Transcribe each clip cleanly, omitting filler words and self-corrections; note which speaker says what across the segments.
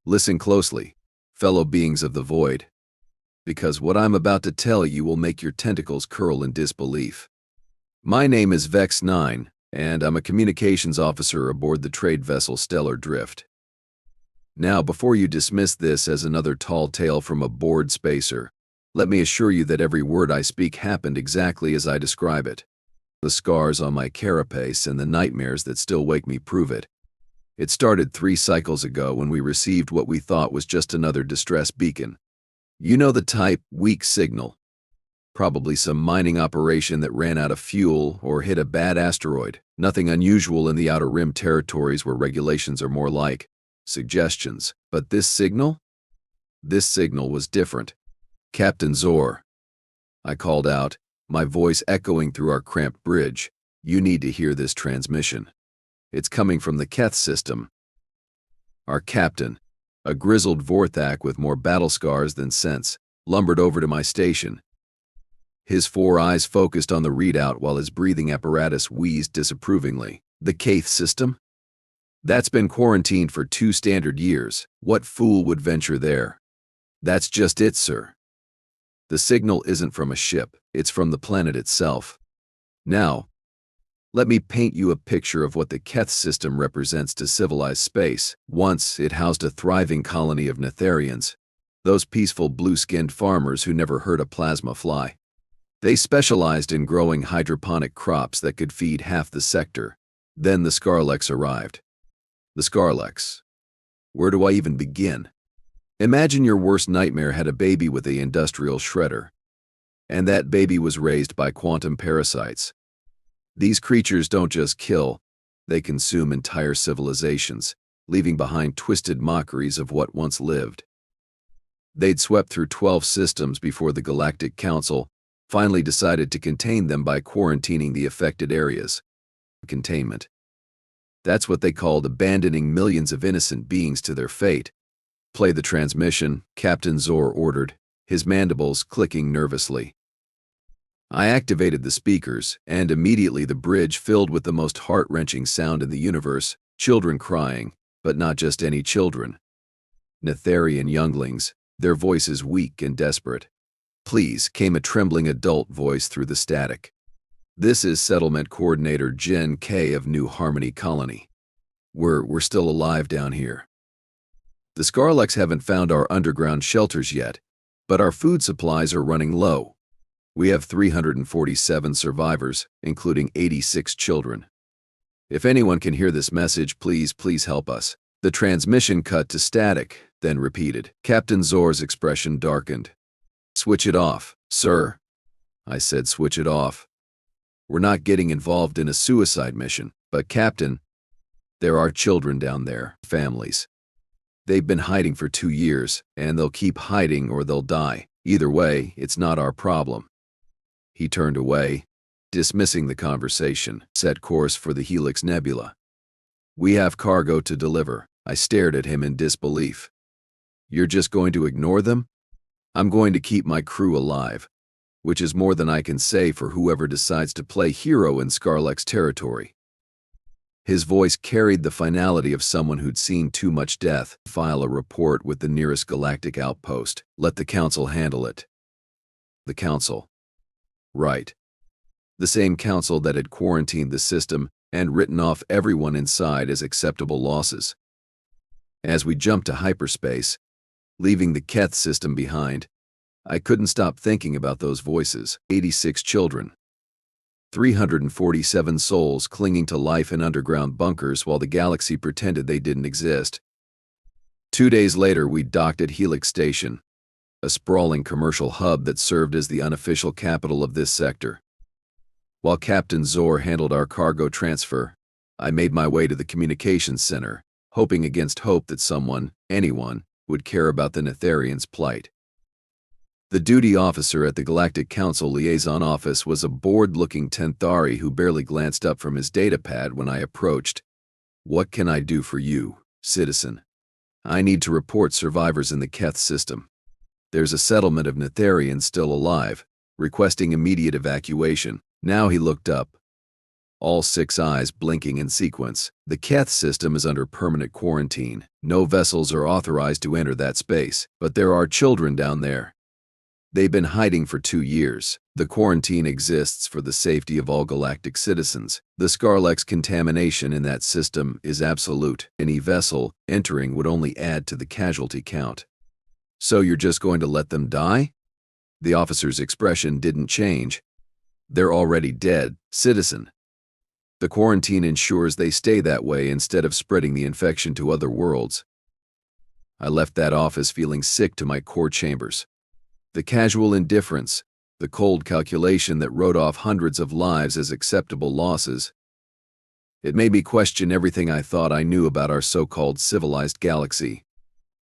Speaker 1: Listen closely, fellow beings of the void, because what I'm about to tell you will make your tentacles curl in disbelief. My name is Vex-Nine, and I'm a communications officer aboard the trade vessel Stellar Drift. Now, before you dismiss this as another tall tale from a bored spacer, let me assure you that every word I speak happened exactly as I describe it. The scars on my carapace and the nightmares that still wake me prove it. It started 3 cycles ago when we received what we thought was just another distress beacon. You know the type, weak signal. Probably some mining operation that ran out of fuel or hit a bad asteroid. Nothing unusual in the Outer Rim territories where regulations are more like suggestions. But this signal? This signal was different. Captain Zorr. I called out, my voice echoing through our cramped bridge. You need to hear this transmission. It's coming from the Keth system. Our captain, a grizzled Vorthak with more battle scars than sense, lumbered over to my station. His 4 eyes focused on the readout while his breathing apparatus wheezed disapprovingly. The Keth system? That's been quarantined for 2 standard years. What fool would venture there? That's just it, sir. The signal isn't from a ship, it's from the planet itself. Now, let me paint you a picture of what the Keth system represents to civilized space. Once, it housed a thriving colony of Netherians, those peaceful blue-skinned farmers who never hurt a plasma fly. They specialized in growing hydroponic crops that could feed half the sector. Then the Skarlex arrived. The Skarlex. Where do I even begin? Imagine your worst nightmare had a baby with an industrial shredder. And that baby was raised by quantum parasites. These creatures don't just kill, they consume entire civilizations, leaving behind twisted mockeries of what once lived. They'd swept through 12 systems before the Galactic Council finally decided to contain them by quarantining the affected areas. Containment. That's what they called abandoning millions of innocent beings to their fate. Play the transmission, Captain Zorr ordered, his mandibles clicking nervously. I activated the speakers, and immediately the bridge filled with the most heart-wrenching sound in the universe, children crying, but not just any children. Netherian younglings, their voices weak and desperate. Please, came a trembling adult voice through the static. This is Settlement Coordinator Gen K of New Harmony Colony. We're still alive down here. The Skarlex haven't found our underground shelters yet, but our food supplies are running low. We have 347 survivors, including 86 children. If anyone can hear this message, please help us. The transmission cut to static, then repeated. Captain Zorr's expression darkened. Switch it off, sir. I said switch it off. We're not getting involved in a suicide mission, but Captain, there are children down there, families. They've been hiding for 2 years, and they'll keep hiding or they'll die. Either way, it's not our problem. He turned away, dismissing the conversation, set course for the Helix Nebula. We have cargo to deliver. I stared at him in disbelief. You're just going to ignore them? I'm going to keep my crew alive, which is more than I can say for whoever decides to play hero in Skarlex territory. His voice carried the finality of someone who'd seen too much death. File a report with the nearest galactic outpost. Let the Council handle it. The Council. Right. The same council that had quarantined the system and written off everyone inside as acceptable losses. As we jumped to hyperspace, leaving the Keth system behind, I couldn't stop thinking about those voices. 86 children. 347 souls clinging to life in underground bunkers while the galaxy pretended they didn't exist. 2 days later, we docked at Helix Station, a sprawling commercial hub that served as the unofficial capital of this sector. While Captain Zorr handled our cargo transfer, I made my way to the communications center, hoping against hope that someone, anyone, would care about the Netherians' plight. The duty officer at the Galactic Council liaison office was a bored-looking Tenthari who barely glanced up from his datapad when I approached. What can I do for you, citizen? I need to report survivors in the Keth system. There's a settlement of Netherians still alive, requesting immediate evacuation. Now he looked up. all 6 eyes blinking in sequence. The Keth system is under permanent quarantine. No vessels are authorized to enter that space, but there are children down there. They've been hiding for 2 years. The quarantine exists for the safety of all galactic citizens. The Skarlex contamination in that system is absolute. Any vessel entering would only add to the casualty count. So you're just going to let them die? The officer's expression didn't change. They're already dead, citizen. The quarantine ensures they stay that way instead of spreading the infection to other worlds. I left that office feeling sick to my core chambers. The casual indifference, the cold calculation that wrote off hundreds of lives as acceptable losses. It made me question everything I thought I knew about our so-called civilized galaxy.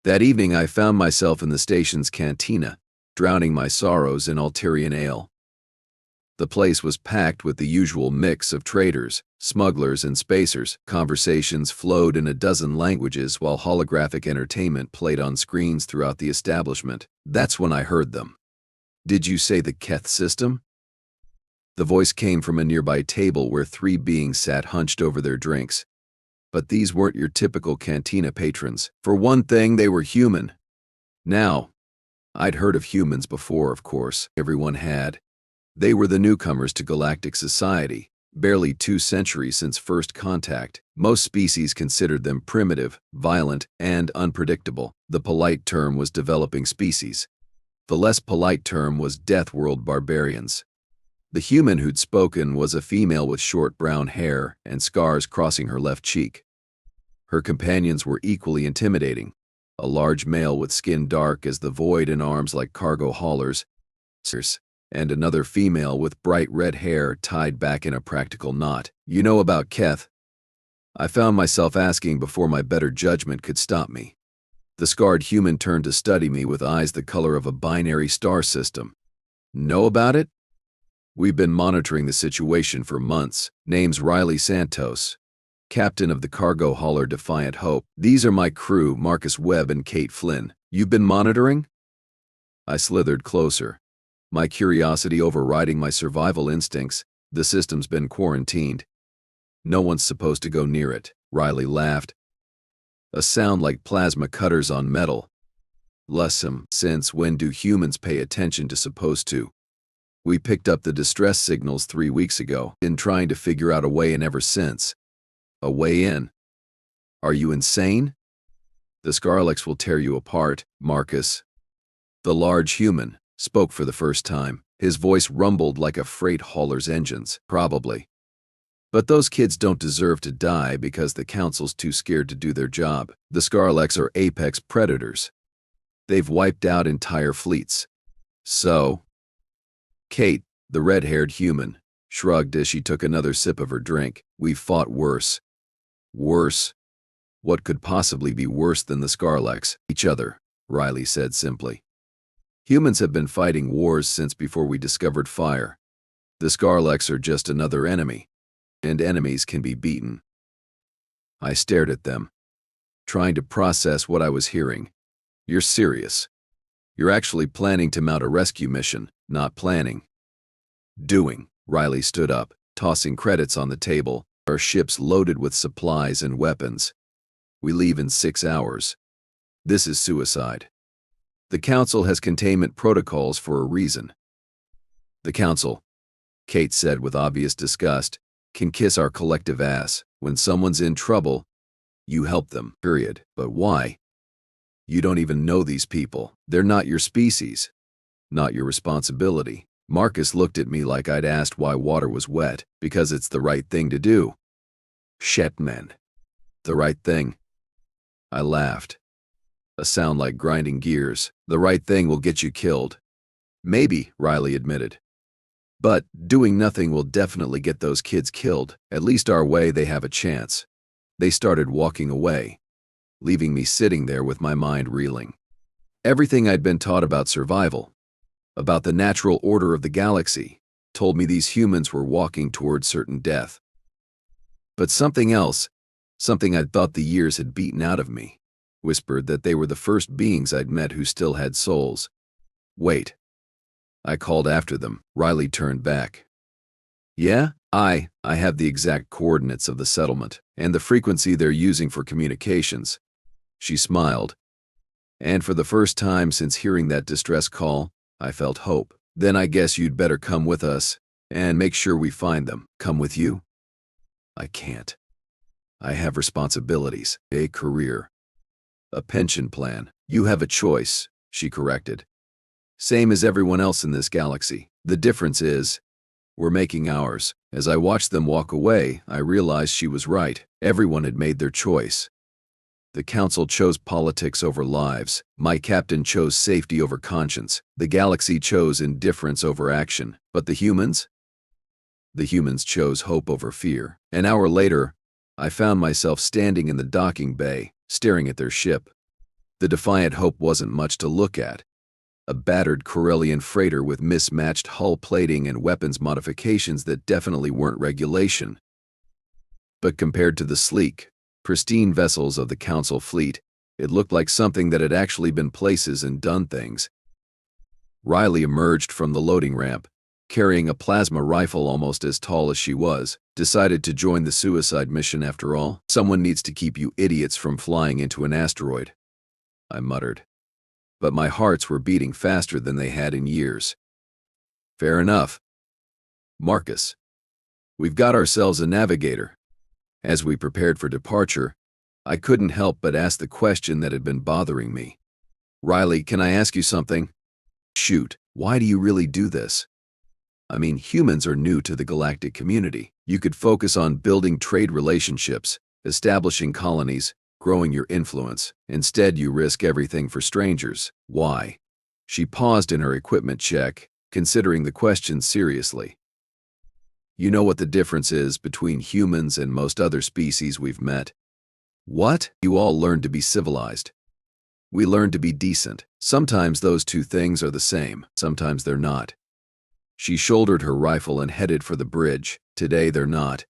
Speaker 1: That evening I found myself in the station's cantina, drowning my sorrows in Altarian ale. The place was packed with the usual mix of traders, smugglers, and spacers. Conversations flowed in a dozen languages while holographic entertainment played on screens throughout the establishment. That's when I heard them. "Did you say the Keth system?" The voice came from a nearby table where 3 beings sat hunched over their drinks. But these weren't your typical cantina patrons. For one thing, they were human. Now, I'd heard of humans before, of course. Everyone had. They were the newcomers to galactic society, barely 2 centuries since first contact. Most species considered them primitive, violent, and unpredictable. The polite term was developing species. The less polite term was Death World barbarians. The human who'd spoken was a female with short brown hair and scars crossing her left cheek. Her companions were equally intimidating. A large male with skin dark as the void and arms like cargo haulers, and another female with bright red hair tied back in a practical knot. "You know about Keth?" I found myself asking before my better judgment could stop me. The scarred human turned to study me with eyes the color of a binary star system. "Know about it?" "We've been monitoring the situation for months. Name's Riley Santos, captain of the cargo hauler Defiant Hope. These are my crew, Marcus Webb and Kate Flynn. You've been monitoring?" I slithered closer, my curiosity overriding my survival instincts. "The system's been quarantined. No one's supposed to go near it." Riley laughed, a sound like plasma cutters on metal. Since when do humans pay attention to supposed to? We picked up the distress signals 3 weeks ago, been trying to figure out a way in ever since. A way in? Are you insane? The Skarlex will tear you apart, Marcus. The large human spoke for the first time. His voice rumbled like a freight hauler's engines. "Probably. But those kids don't deserve to die because the Council's too scared to do their job. The Skarlex are apex predators. They've wiped out entire fleets. So?" Kate, the red-haired human, shrugged as she took another sip of her drink. "We've fought worse." "Worse? What could possibly be worse than the Skarlex?" "Each other," Riley said simply. "Humans have been fighting wars since before we discovered fire. The Skarlex are just another enemy, and enemies can be beaten." I stared at them, trying to process what I was hearing. "You're serious? You're actually planning to mount a rescue mission, not planning?" "Doing." Riley stood up, tossing credits on the table. "Our ship's loaded with supplies and weapons. We leave in 6 hours. This is suicide. The Council has containment protocols for a reason." "The Council," Kate said with obvious disgust, "can kiss our collective ass. When someone's in trouble, you help them, period. But why? You don't even know these people. They're not your species. Not your responsibility." Marcus looked at me like I'd asked why water was wet. "Because it's the right thing to do." "Shit, man. The right thing." I laughed, a sound like grinding gears. "The right thing will get you killed." "Maybe," Riley admitted. "But doing nothing will definitely get those kids killed. At least our way they have a chance." They started walking away, leaving me sitting there with my mind reeling. Everything I'd been taught about survival, about the natural order of the galaxy, told me these humans were walking toward certain death. But something else, something I'd thought the years had beaten out of me, whispered that they were the first beings I'd met who still had souls. "Wait." I called after them. Riley turned back. Yeah, I have the exact coordinates of the settlement and the frequency they're using for communications. She smiled, and for the first time since hearing that distress call, I felt hope. Then I guess you'd better come with us and make sure we find them. Come with you? I can't. I have responsibilities, a career, a pension plan. You have a choice, she corrected. Same as everyone else in this galaxy. The difference is, we're making ours. As I watched them walk away, I realized she was right. Everyone had made their choice. The council chose politics over lives. My captain chose safety over conscience. The galaxy chose indifference over action. But the humans? The humans chose hope over fear. An hour later, I found myself standing in the docking bay, staring at their ship. The Defiant Hope wasn't much to look at. A battered Corellian freighter with mismatched hull plating and weapons modifications that definitely weren't regulation. But compared to the sleek, pristine vessels of the Council fleet, it looked like something that had actually been places and done things. Riley emerged from the loading ramp, carrying a plasma rifle almost as tall as she was, decided to join the suicide mission after all. Someone needs to keep you idiots from flying into an asteroid, I muttered. But my hearts were beating faster than they had in years. Fair enough. Marcus, we've got ourselves a navigator. As we prepared for departure, I couldn't help but ask the question that had been bothering me. Riley, can I ask you something? Shoot, why do you really do this? I mean, humans are new to the galactic community. You could focus on building trade relationships, establishing colonies, growing your influence. Instead, you risk everything for strangers. Why? She paused in her equipment check, considering the question seriously. You know what the difference is between humans and most other species we've met? What? You all learned to be civilized. We learned to be decent. Sometimes those two things are the same, sometimes they're not. She shouldered her rifle and headed for the bridge. Today they're not.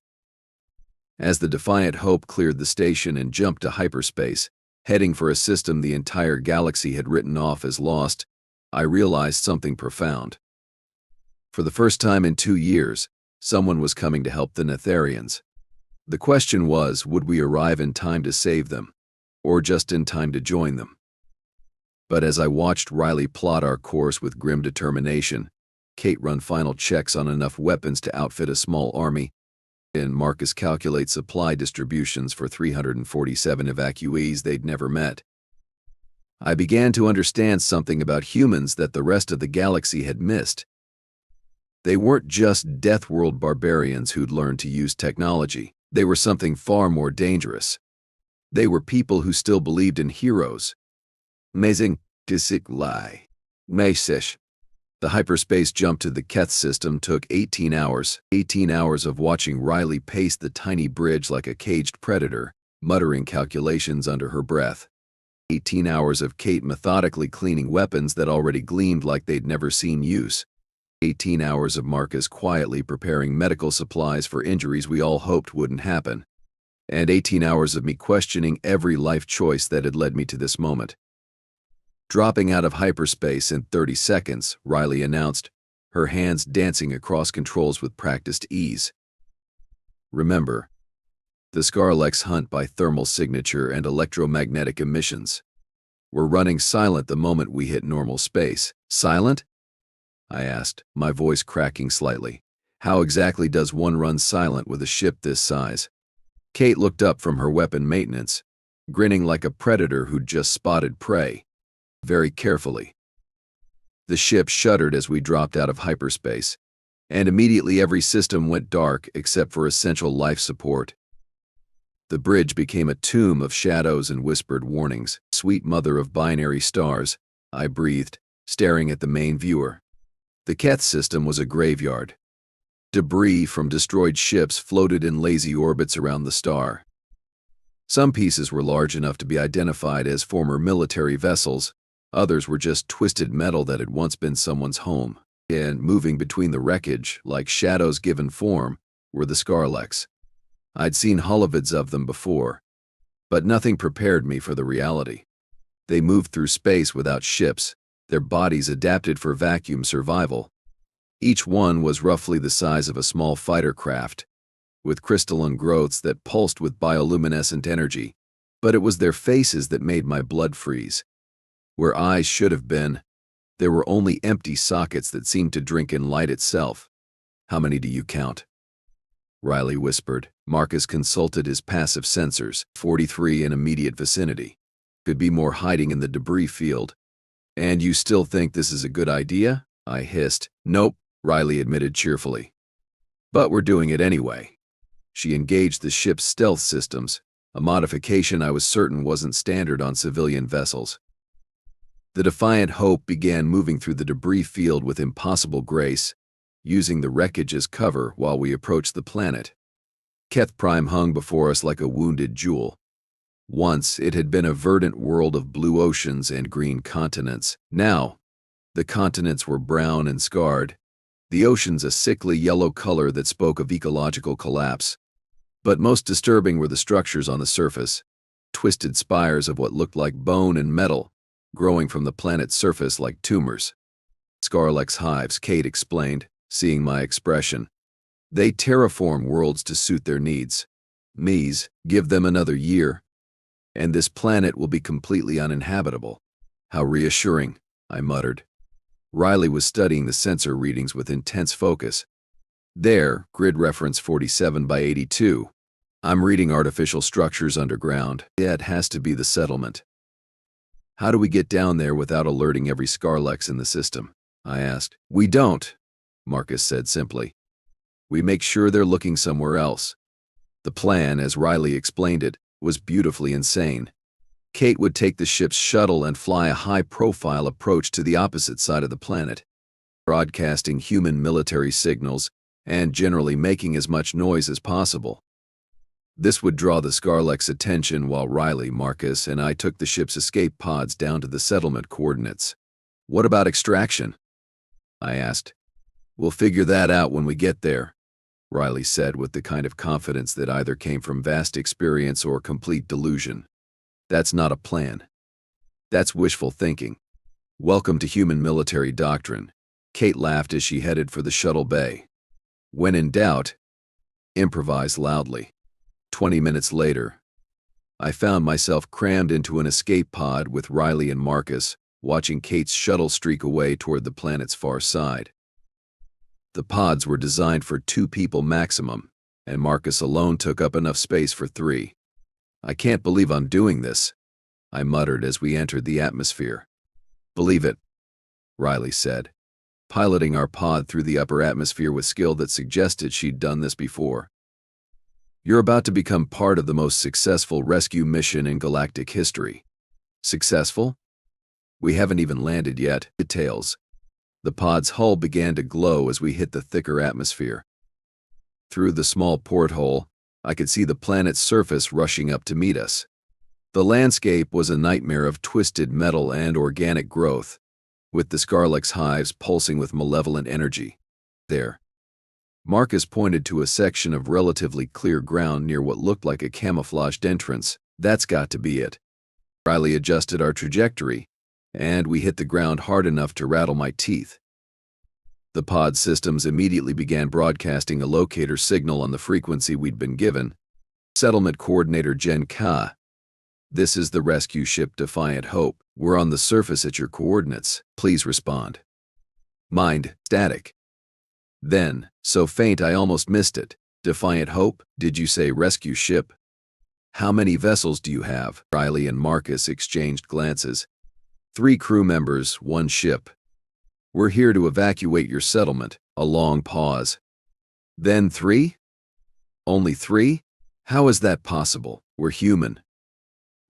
Speaker 1: As the Defiant Hope cleared the station and jumped to hyperspace, heading for a system the entire galaxy had written off as lost, I realized something profound. For the first time in 2 years, someone was coming to help the Netherians. The question was, would we arrive in time to save them, or just in time to join them? But as I watched Riley plot our course with grim determination, Kate run final checks on enough weapons to outfit a small army, and Marcus calculate supply distributions for 347 evacuees they'd never met, I began to understand something about humans that the rest of the galaxy had missed. They weren't just Death World barbarians who'd learned to use technology. They were something far more dangerous. They were people who still believed in heroes. Amazing. Lie. Mesish. The hyperspace jump to the Keth system took 18 hours. 18 hours of watching Riley pace the tiny bridge like a caged predator, muttering calculations under her breath. 18 hours of Kate methodically cleaning weapons that already gleamed like they'd never seen use. 18 hours of Marcus quietly preparing medical supplies for injuries we all hoped wouldn't happen. And 18 hours of me questioning every life choice that had led me to this moment. Dropping out of hyperspace in 30 seconds, Riley announced, her hands dancing across controls with practiced ease. Remember, the Skarlex hunt by thermal signature and electromagnetic emissions. We're running silent the moment we hit normal space. Silent? I asked, my voice cracking slightly. How exactly does one run silent with a ship this size? Kate looked up from her weapon maintenance, grinning like a predator who'd just spotted prey. Very carefully. The ship shuddered as we dropped out of hyperspace, and immediately every system went dark except for essential life support. The bridge became a tomb of shadows and whispered warnings. Sweet mother of binary stars, I breathed, staring at the main viewer. The Keth system was a graveyard. Debris from destroyed ships floated in lazy orbits around the star. Some pieces were large enough to be identified as former military vessels. Others were just twisted metal that had once been someone's home. And moving between the wreckage, like shadows given form, were the Skarlex. I'd seen holovids of them before, but nothing prepared me for the reality. They moved through space without ships, their bodies adapted for vacuum survival. Each one was roughly the size of a small fighter craft, with crystalline growths that pulsed with bioluminescent energy. But it was their faces that made my blood freeze. Where eyes should have been, there were only empty sockets that seemed to drink in light itself. "How many do you count?" Riley whispered. Marcus consulted his passive sensors. 43 in immediate vicinity. Could be more hiding in the debris field. "And you still think this is a good idea?" I hissed. "Nope," Riley admitted cheerfully. "But we're doing it anyway." She engaged the ship's stealth systems, a modification I was certain wasn't standard on civilian vessels. The Defiant Hope began moving through the debris field with impossible grace, using the wreckage as cover while we approached the planet. Keth Prime hung before us like a wounded jewel. Once, it had been a verdant world of blue oceans and green continents. Now, the continents were brown and scarred, the oceans a sickly yellow color that spoke of ecological collapse. But most disturbing were the structures on the surface, twisted spires of what looked like bone and metal, growing from the planet's surface like tumors. "Skarlex hives," Kate explained, seeing my expression. "They terraform worlds to suit their needs. Mies, give them another year, and this planet will be completely uninhabitable." "How reassuring," I muttered. Riley was studying the sensor readings with intense focus. "There, grid reference 47 by 82. I'm reading artificial structures underground. It has to be the settlement." "How do we get down there without alerting every Skarlex in the system?" I asked. "We don't," Marcus said simply. "We make sure they're looking somewhere else." The plan, as Riley explained it, was beautifully insane. Kate would take the ship's shuttle and fly a high-profile approach to the opposite side of the planet, broadcasting human military signals and generally making as much noise as possible. This would draw the Skarlex attention while Riley, Marcus, and I took the ship's escape pods down to the settlement coordinates. "What about extraction?" I asked. "We'll figure that out when we get there," Riley said with the kind of confidence that either came from vast experience or complete delusion. "That's not a plan. That's wishful thinking. Welcome to human military doctrine." Kate laughed as she headed for the shuttle bay. "When in doubt, improvise loudly." 20 minutes later, I found myself crammed into an escape pod with Riley and Marcus, watching Kate's shuttle streak away toward the planet's far side. The pods were designed for 2 people maximum, and Marcus alone took up enough space for 3. "I can't believe I'm doing this," I muttered as we entered the atmosphere. "Believe it," Riley said, piloting our pod through the upper atmosphere with skill that suggested she'd done this before. "You're about to become part of the most successful rescue mission in galactic history." "Successful? We haven't even landed yet." Details. The pod's hull began to glow as we hit the thicker atmosphere. Through the small porthole, I could see the planet's surface rushing up to meet us. The landscape was a nightmare of twisted metal and organic growth, with the Skarlex hives pulsing with malevolent energy. "There." Marcus pointed to a section of relatively clear ground near what looked like a camouflaged entrance. "That's got to be it." Riley adjusted our trajectory, and we hit the ground hard enough to rattle my teeth. The pod systems immediately began broadcasting a locator signal on the frequency we'd been given. "Settlement Coordinator Gen Ka. This is the rescue ship Defiant Hope. We're on the surface at your coordinates. Please respond." Mind static. Then, so faint I almost missed it. "Defiant Hope, did you say rescue ship? How many vessels do you have?" Riley and Marcus exchanged glances. 3 crew members, 1 ship. "We're here to evacuate your settlement." A long pause. "Then 3? Only 3? How is that possible? We're human,"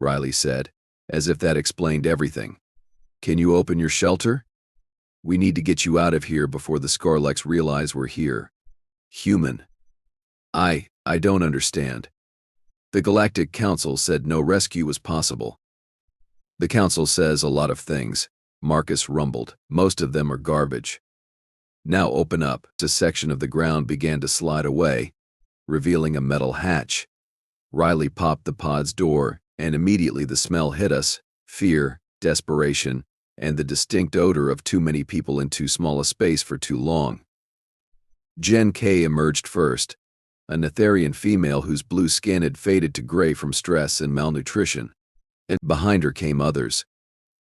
Speaker 1: Riley said, as if that explained everything. "Can you open your shelter? We need to get you out of here before the Skarlex realize we're here." "Human? I don't understand. The Galactic Council said no rescue was possible." "The Council says a lot of things," Marcus rumbled. "Most of them are garbage. Now open up." A section of the ground began to slide away, revealing a metal hatch. Riley popped the pod's door, and immediately the smell hit us: fear, desperation, and the distinct odor of too many people in too small a space for too long. Gen K emerged first, a Netherian female whose blue skin had faded to gray from stress and malnutrition. And behind her came others,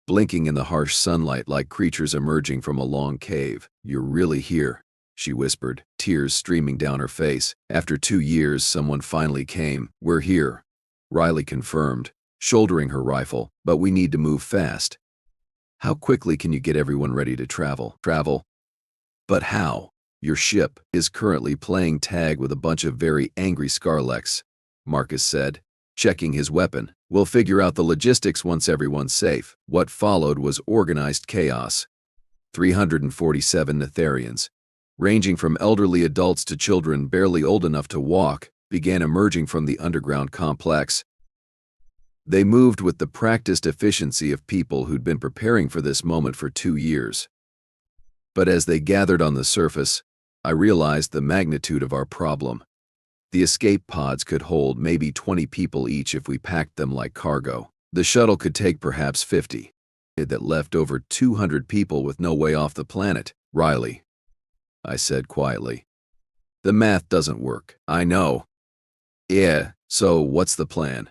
Speaker 1: blinking in the harsh sunlight like creatures emerging from a long cave. "You're really here," she whispered, tears streaming down her face. "After 2 years, someone finally came." "We're here," Riley confirmed, shouldering her rifle, "but we need to move fast." "How quickly can you get everyone ready to travel?" "Travel? But how? Your ship is currently playing tag with a bunch of very angry Skarlex," Marcus said, checking his weapon. "We'll figure out the logistics once everyone's safe." What followed was organized chaos. 347 Netherians, ranging from elderly adults to children barely old enough to walk, began emerging from the underground complex. They moved with the practiced efficiency of people who'd been preparing for this moment for 2 years. But as they gathered on the surface, I realized the magnitude of our problem. The escape pods could hold maybe 20 people each if we packed them like cargo. The shuttle could take perhaps 50. That left over 200 people with no way off the planet. "Riley," I said quietly, "the math doesn't work." "I know." "Yeah, so what's the plan?"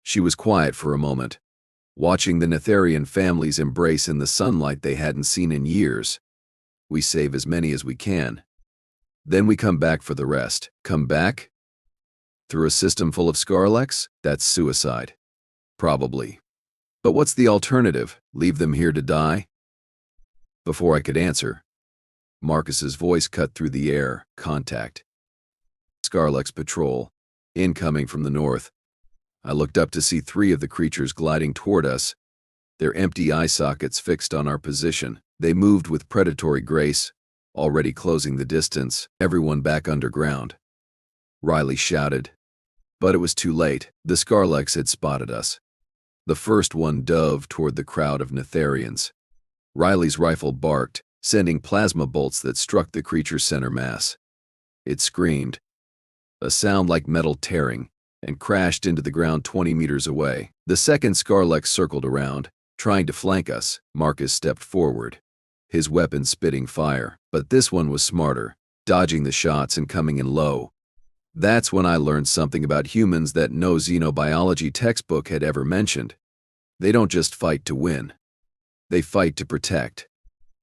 Speaker 1: She was quiet for a moment, watching the Netherian families embrace in the sunlight they hadn't seen in years. "We save as many as we can. Then we come back for the rest." "Come back? Through a system full of Skarlex? That's suicide." "Probably. But what's the alternative? Leave them here to die?" Before I could answer, Marcus's voice cut through the air. "Contact. Skarlex patrol. Incoming from the north." I looked up to see 3 of the creatures gliding toward us, their empty eye sockets fixed on our position. They moved with predatory grace, already closing the distance. "Everyone back underground," Riley shouted. But it was too late. The Skarlex had spotted us. The first one dove toward the crowd of Netherians. Riley's rifle barked, sending plasma bolts that struck the creature's center mass. It screamed, a sound like metal tearing, and crashed into the ground 20 meters away. The second Skarlex circled around, trying to flank us. Marcus stepped forward, his weapon spitting fire. But this one was smarter, dodging the shots and coming in low. That's when I learned something about humans that no xenobiology textbook had ever mentioned. They don't just fight to win. They fight to protect.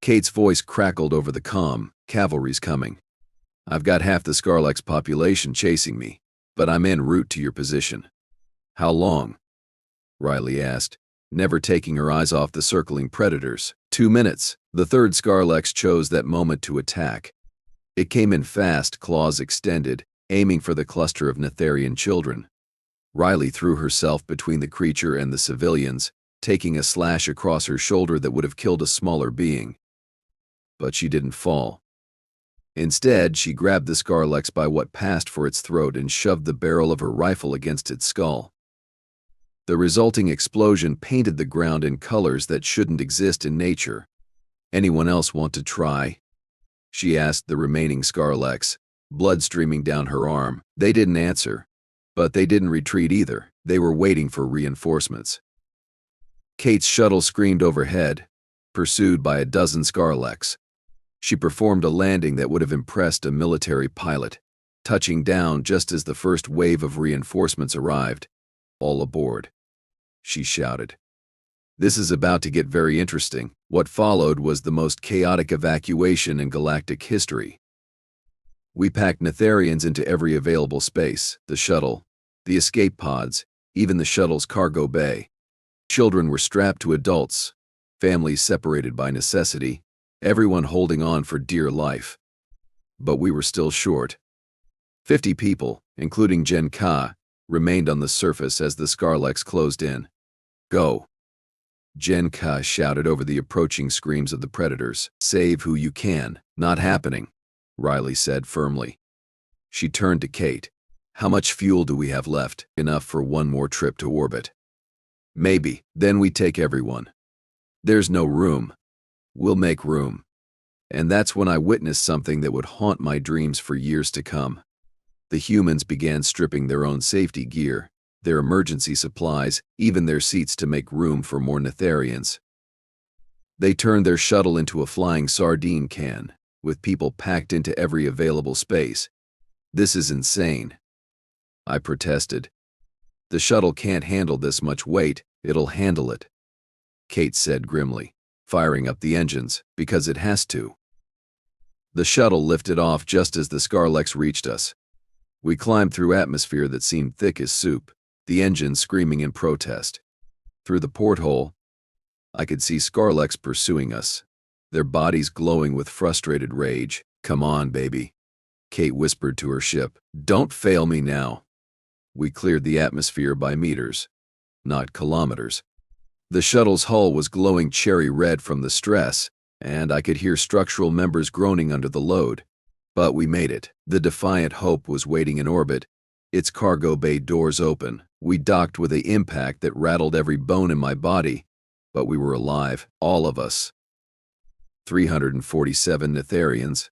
Speaker 1: Kate's voice crackled over the comm. "Cavalry's coming. I've got half the Skarlex population chasing me, but I'm en route to your position." "How long?" Riley asked, never taking her eyes off the circling predators. 2 minutes. The third Skarlex chose that moment to attack. It came in fast, claws extended, aiming for the cluster of Netherian children. Riley threw herself between the creature and the civilians, taking a slash across her shoulder that would have killed a smaller being. But she didn't fall. Instead, she grabbed the Skarlex by what passed for its throat and shoved the barrel of her rifle against its skull. The resulting explosion painted the ground in colors that shouldn't exist in nature. "Anyone else want to try?" she asked the remaining Skarlex, blood streaming down her arm. They didn't answer, but they didn't retreat either. They were waiting for reinforcements. Kate's shuttle screamed overhead, pursued by a dozen Skarlex. She performed a landing that would have impressed a military pilot, touching down just as the first wave of reinforcements arrived. "All aboard," she shouted. "This is about to get very interesting." What followed was the most chaotic evacuation in galactic history. We packed Netherians into every available space: the shuttle, the escape pods, even the shuttle's cargo bay. Children were strapped to adults, families separated by necessity, everyone holding on for dear life. But we were still short. 50 people, including Gen Ka, remained on the surface as the Skarlex closed in. "Go," Gen Ka shouted over the approaching screams of the predators. "Save who you can." "Not happening," Riley said firmly. She turned to Kate. "How much fuel do we have left?" "Enough for one more trip to orbit." "Maybe. Then we take everyone." "There's no room." "We'll make room." And that's when I witnessed something that would haunt my dreams for years to come. The humans began stripping their own safety gear, their emergency supplies, even their seats to make room for more Netherians. They turned their shuttle into a flying sardine can. with people packed into every available space. This is insane, I protested. The shuttle can't handle this much weight. It'll handle it, Kate said grimly, firing up the engines, because it has to. The shuttle lifted off just as the Skarlex reached us. We climbed through atmosphere that seemed thick as soup, the engines screaming in protest. Through the porthole, I could see Skarlex pursuing us, their bodies glowing with frustrated rage. "Come on, baby," Kate whispered to her ship. "Don't fail me now." We cleared the atmosphere by meters, not kilometers. The shuttle's hull was glowing cherry red from the stress, and I could hear structural members groaning under the load. But we made it. The Defiant Hope was waiting in orbit, its cargo bay doors open. We docked with an impact that rattled every bone in my body, but we were alive, all of us. 347 Netherians,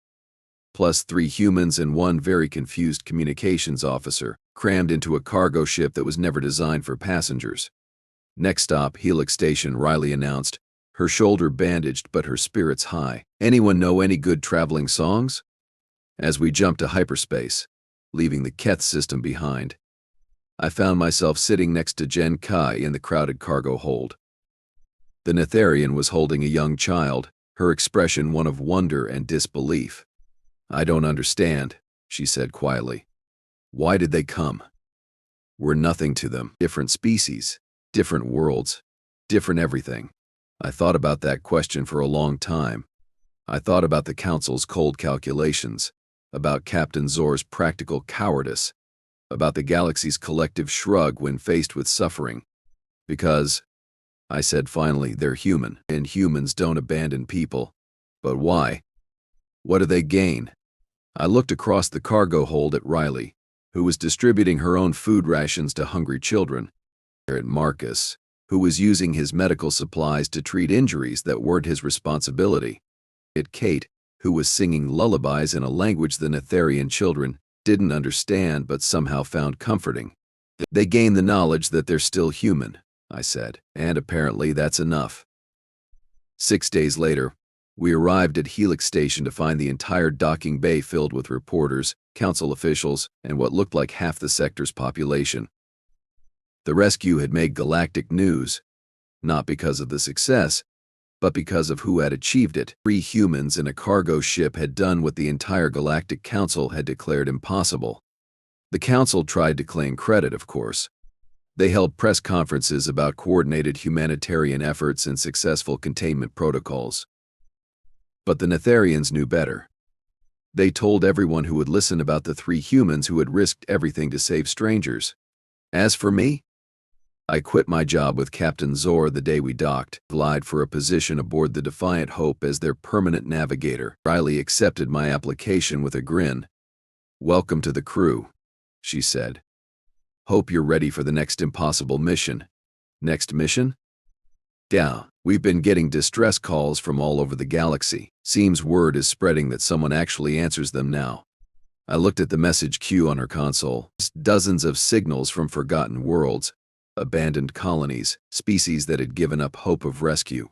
Speaker 1: plus 3 humans and 1 very confused communications officer, crammed into a cargo ship that was never designed for passengers. "Next stop, Helix Station," Riley announced, her shoulder bandaged but her spirits high. "Anyone know any good traveling songs?" As we jumped to hyperspace, leaving the Keth system behind, I found myself sitting next to Jen Kai in the crowded cargo hold. The Netherian was holding a young child, her expression one of wonder and disbelief. "I don't understand," she said quietly. "Why did they come? We're nothing to them. Different species, different worlds, different everything." I thought about that question for a long time. I thought about the Council's cold calculations, about Captain Zorr's practical cowardice, about the galaxy's collective shrug when faced with suffering. "Because," I said finally, "they're human, and humans don't abandon people." But why? What do they gain? I looked across the cargo hold at Riley, who was distributing her own food rations to hungry children, at Marcus, who was using his medical supplies to treat injuries that weren't his responsibility, at Kate, who was singing lullabies in a language the Netherian children didn't understand but somehow found comforting. "They gain the knowledge that they're still human," I said, "and apparently that's enough." 6 days later, we arrived at Helix Station to find the entire docking bay filled with reporters, council officials, and what looked like half the sector's population. The rescue had made galactic news, not because of the success, but because of who had achieved it. 3 humans in a cargo ship had done what the entire Galactic Council had declared impossible. The Council tried to claim credit, of course. They held press conferences about coordinated humanitarian efforts and successful containment protocols. But the Netherians knew better. They told everyone who would listen about the 3 humans who had risked everything to save strangers. As for me, I quit my job with Captain Zorr the day we docked, applied for a position aboard the Defiant Hope as their permanent navigator. Riley accepted my application with a grin. "Welcome to the crew," she said. "Hope you're ready for the next impossible mission." "Next mission?" "Yeah, we've been getting distress calls from all over the galaxy. Seems word is spreading that someone actually answers them now." I looked at the message queue on her console. Dozens of signals from forgotten worlds, abandoned colonies, species that had given up hope of rescue.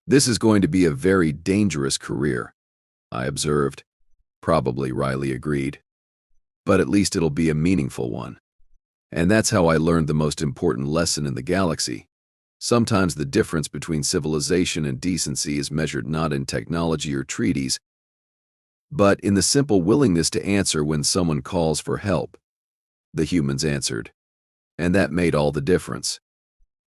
Speaker 1: "This is going to be a very dangerous career," I observed. "Probably," Riley agreed. "But at least it'll be a meaningful one." And that's how I learned the most important lesson in the galaxy. Sometimes the difference between civilization and decency is measured not in technology or treaties, but in the simple willingness to answer when someone calls for help. The humans answered. And that made all the difference.